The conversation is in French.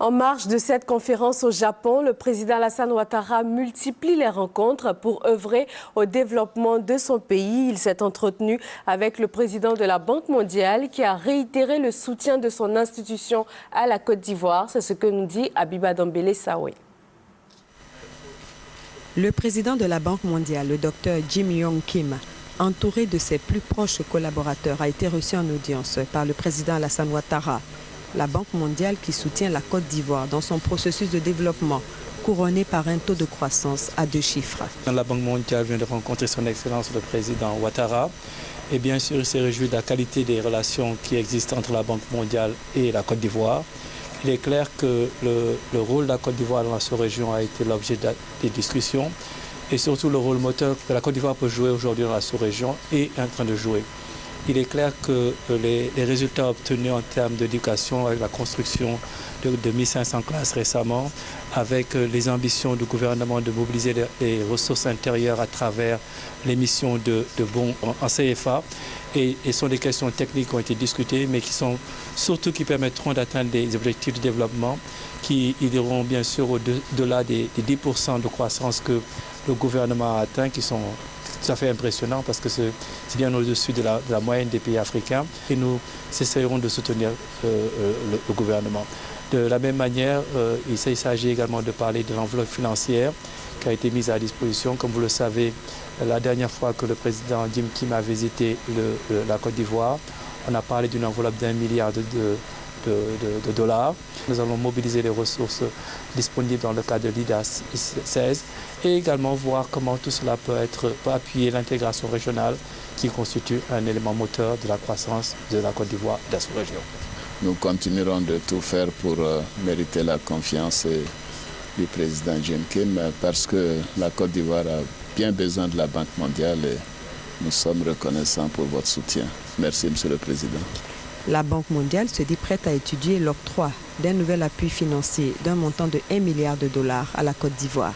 En marge de cette conférence au Japon, le président Alassane Ouattara multiplie les rencontres pour œuvrer au développement de son pays. Il s'est entretenu avec le président de la Banque mondiale qui a réitéré le soutien de son institution à la Côte d'Ivoire. C'est ce que nous dit Abiba Dambélé Saoué. Le président de la Banque mondiale, le docteur Jim Yong Kim, entouré de ses plus proches collaborateurs, a été reçu en audience par le président Alassane Ouattara. La Banque mondiale qui soutient la Côte d'Ivoire dans son processus de développement, couronné par un taux de croissance à 2 chiffres. La Banque mondiale vient de rencontrer son Excellence le président Ouattara. Et bien sûr, il s'est réjoui de la qualité des relations qui existent entre la Banque mondiale et la Côte d'Ivoire. Il est clair que le rôle de la Côte d'Ivoire dans la sous-région a été l'objet des discussions. Et surtout le rôle moteur que la Côte d'Ivoire peut jouer aujourd'hui dans la sous-région est en train de jouer. Il est clair que les résultats obtenus en termes d'éducation, avec la construction de 1500 classes récemment, avec les ambitions du gouvernement de mobiliser les ressources intérieures à travers l'émission de bons en CFA, et sont des questions techniques qui ont été discutées, mais qui sont surtout qui permettront d'atteindre des objectifs de développement qui iront bien sûr au-delà des 10% de croissance que le gouvernement a atteint, qui sont tout à fait impressionnant parce que c'est bien au-dessus de la moyenne des pays africains et nous essaierons de soutenir le gouvernement. De la même manière, il s'agit également de parler de l'enveloppe financière qui a été mise à disposition. Comme vous le savez, la dernière fois que le président Jim Kim a visité la Côte d'Ivoire, on a parlé d'une enveloppe d'1 milliard de dollars. Nous allons mobiliser les ressources disponibles dans le cadre de l'IDA 16 et également voir comment tout cela peut appuyer l'intégration régionale qui constitue un élément moteur de la croissance de la Côte d'Ivoire et de la sous-région. Nous continuerons de tout faire pour mériter la confiance du président Jim Kim parce que la Côte d'Ivoire a bien besoin de la Banque mondiale et nous sommes reconnaissants pour votre soutien. Merci, Monsieur le Président. La Banque mondiale se dit prête à étudier l'octroi d'un nouvel appui financier d'un montant de 1 milliard de dollars à la Côte d'Ivoire.